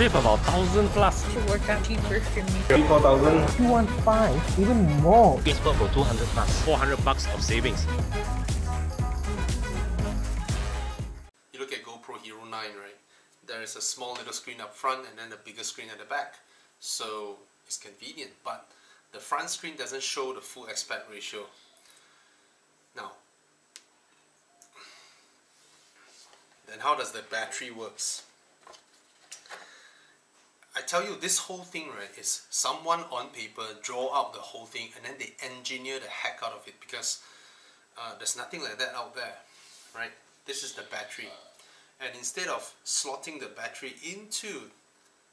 save about 1,000 plus. Should work out cheaper for me. 3,000, 4,000. 215, even more. Facebook for 200 plus. 400 bucks of savings. You look at GoPro Hero 9, right? There is a small little screen up front and then a bigger screen at the back. So it's convenient, but the front screen doesn't show the full aspect ratio. Now, then how does the battery works? I tell you, this whole thing, right, is someone on paper draw out the whole thing and then they engineer the heck out of it, because there's nothing like that out there, right? This is the battery, and instead of slotting the battery into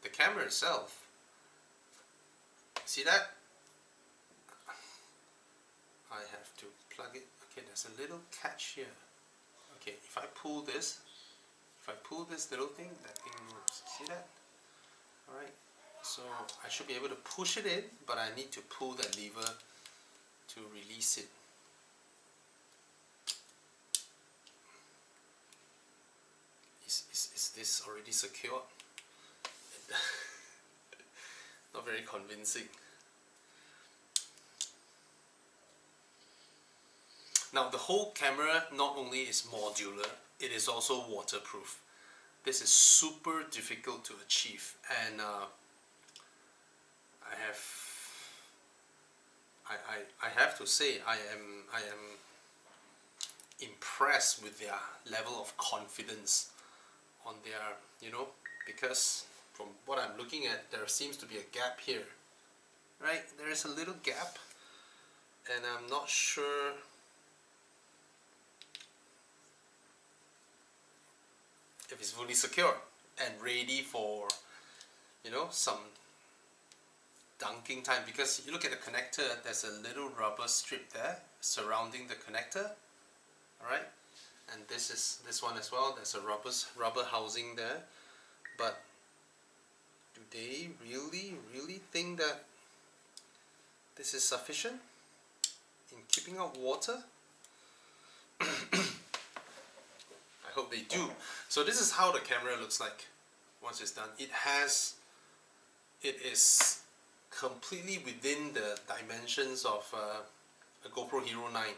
the camera itself, see that? I have to plug it. Okay, there's a little catch here. Okay, if I pull this little thing, that thing moves. See that? Alright, so I should be able to push it in, but I need to pull that lever to release it. Is this already secure? Not very convincing. Now the whole camera not only is modular, it is also waterproof. This is super difficult to achieve, and I have to say I am impressed with their level of confidence on their, you know, because from what I'm looking at, there seems to be a gap here, right? There is a little gap, and I'm not sure if it's fully secure and ready for, you know, some dunking time. Because you look at the connector, there's a little rubber strip there surrounding the connector, alright, and this one as well, there's a rubber housing there. But do they really think that this is sufficient in keeping out water? I hope they do. So this is how the camera looks like once it's done. It is completely within the dimensions of a GoPro Hero 9.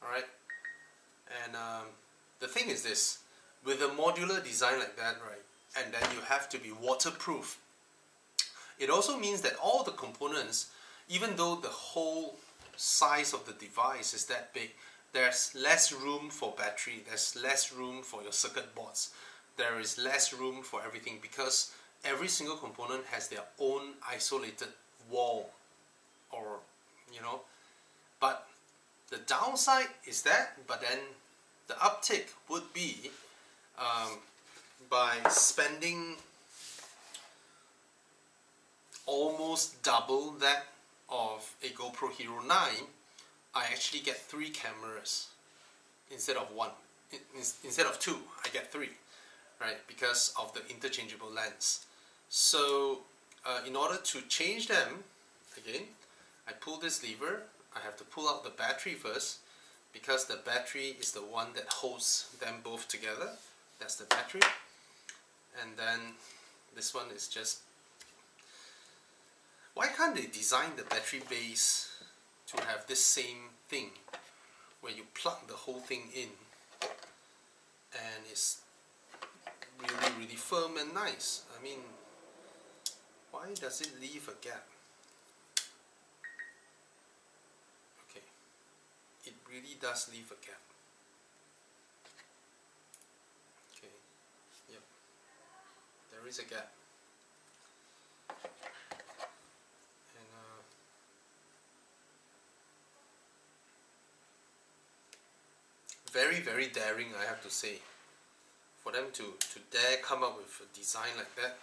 Alright? And the thing is this, with a modular design like that, right, and then you have to be waterproof, it also means that all the components, even though the whole size of the device is that big, there's less room for battery, there's less room for your circuit boards, there is less room for everything, because every single component has their own isolated wall, or, you know. But the downside is that, but then the uptick would be by spending almost double that of a GoPro Hero 9, I actually get 3 cameras instead of 1. Instead of 2, I get 3, right? Because of the interchangeable lens. So in order to change them, again, I pull this lever. I have to pull out the battery first, because the battery is the one that holds them both together. That's the battery. And then this one is just... Why can't they design the battery base to have this same thing where you plug the whole thing in and it's really firm and nice? I mean, why does it leave a gap? Okay, it really does leave a gap. Okay, yep, there is a gap. Very daring, I have to say, for them to dare come up with a design like that.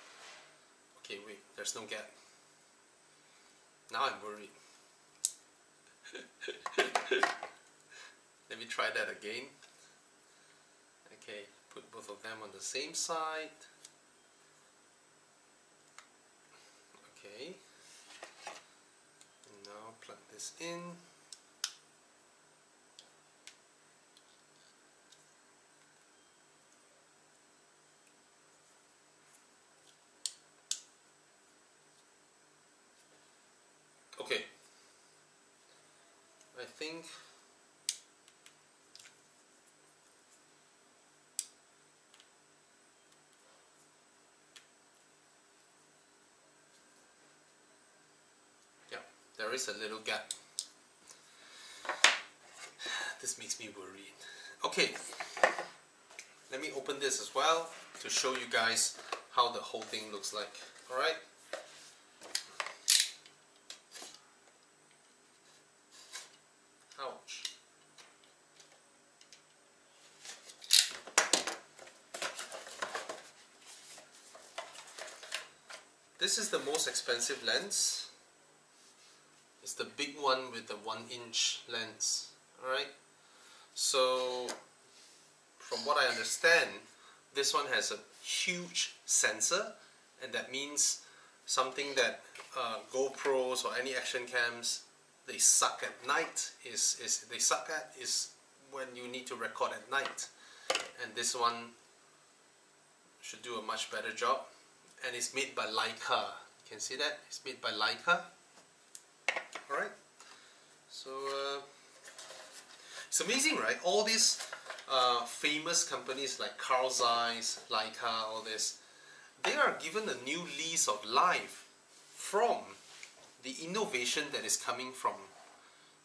Okay, wait, there's no gap. Now I'm worried. Let me try that again. Okay, put both of them on the same side. Okay, and now plug this in. think yeah, there is a little gap. This makes me worried. Okay, let me open this as well to show you guys how the whole thing looks like. Alright? Ouch. This is the most expensive lens. It's the big one with the 1-inch lens. Alright? So, from what I understand, this one has a huge sensor, and that means something that GoPros or any action cams they suck at night is when you need to record at night, and this one should do a much better job. And it's made by Leica. You can see that it's made by Leica. All right. So it's amazing, right? All these famous companies like Carl Zeiss, Leica, all this, they are given a new lease of life from the innovation that is coming from,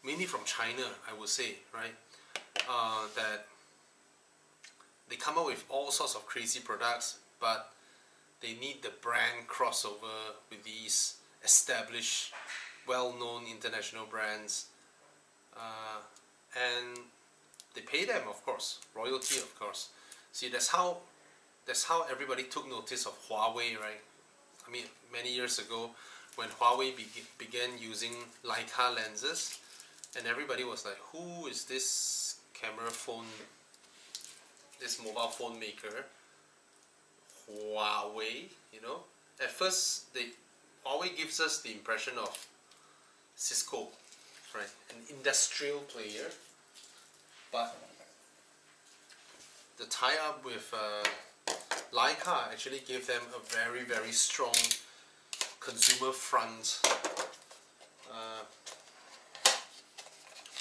mainly from China, I would say, right? That they come up with all sorts of crazy products, but they need the brand crossover with these established, well-known international brands, and they pay them, of course, royalty, of course. See, that's how everybody took notice of Huawei, right? I mean, many years ago, when Huawei began using Leica lenses, and everybody was like, who is this camera phone, this mobile phone maker? Huawei, you know. At first, Huawei gives us the impression of Cisco, right? An industrial player, but the tie-up with Leica actually gave them a very, very strong consumer front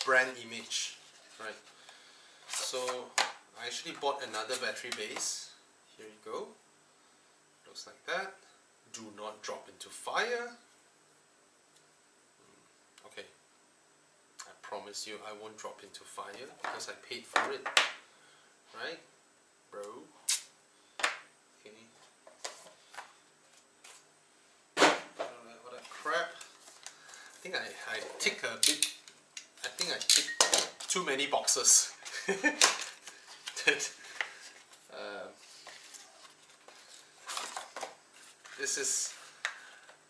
brand image, right? So I actually bought another battery base. Here you go. Looks like that. Do not drop into fire. Okay. I promise you I won't drop into fire because I paid for it. Right? Bro. Okay. What a crap. I think I tick a bit. I think I ticked too many boxes. This is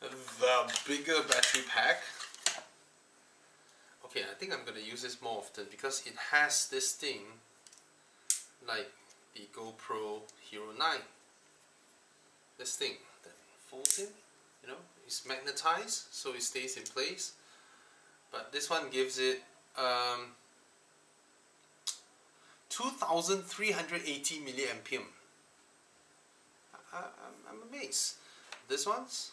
the bigger battery pack. Okay, I think I'm going to use this more often because it has this thing like the GoPro Hero 9. This thing that folds in, you know, it's magnetized so it stays in place. But this one gives it 2380 milliampere. I'm amazed. This one's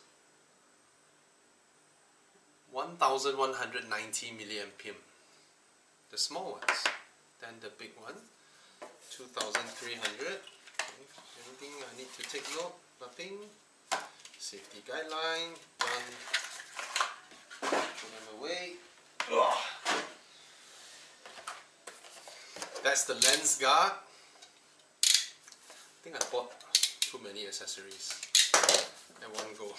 1190 milliampere. The small ones. Then the big one, 2300. Anything I need to take note? Nothing. Safety guideline. Done. Put them away. Ugh. That's the lens guard. I think I bought too many accessories at one go. I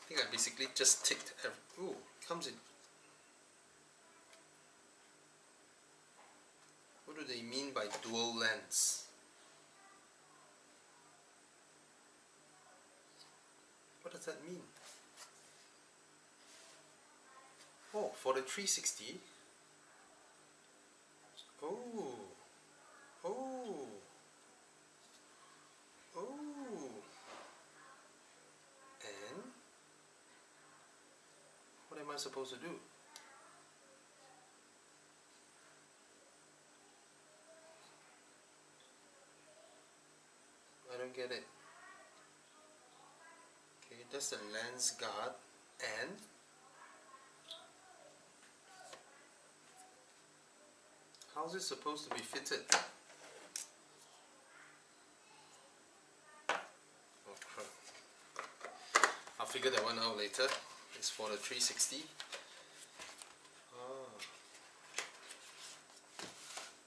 think I basically just ticked every... Ooh, it comes in... What do they mean by dual lens? What does that mean? Oh, for the 360. Oh. Oh. Oh. And what am I supposed to do? I don't get it. Okay, that's the lens guard, and How's it supposed to be fitted? Oh crap. I'll figure that one out later. It's for the 360. Oh.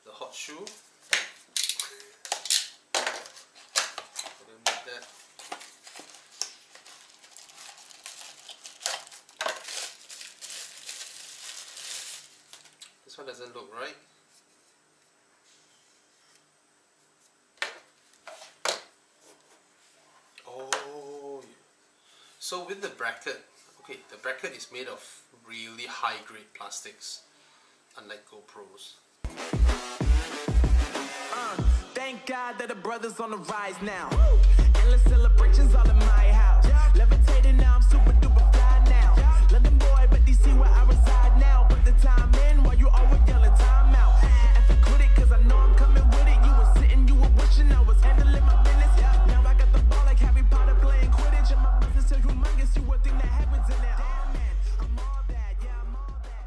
The hot shoe. We'll make that. This one doesn't look right. Oh, so with the bracket, okay, the bracket is made of really high grade plastics, unlike GoPros. Thank God that the brothers on the rise now. Endless celebrations all in my house. Levitating now, I'm super duper fly now. London boy, but DC where I reside now. Put the time in while you always yelling time out. And for quit it, cause I know I'm coming with it. You were sitting, you were wishing I was handling my business. Now I got the ball like Harry Potter playing Quidditch. And my business is humongous, you would think that happens in it. Damn man, I'm all that, yeah, I'm all that.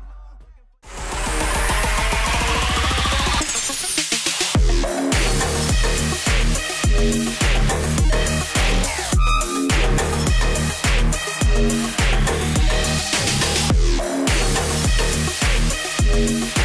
Yeah.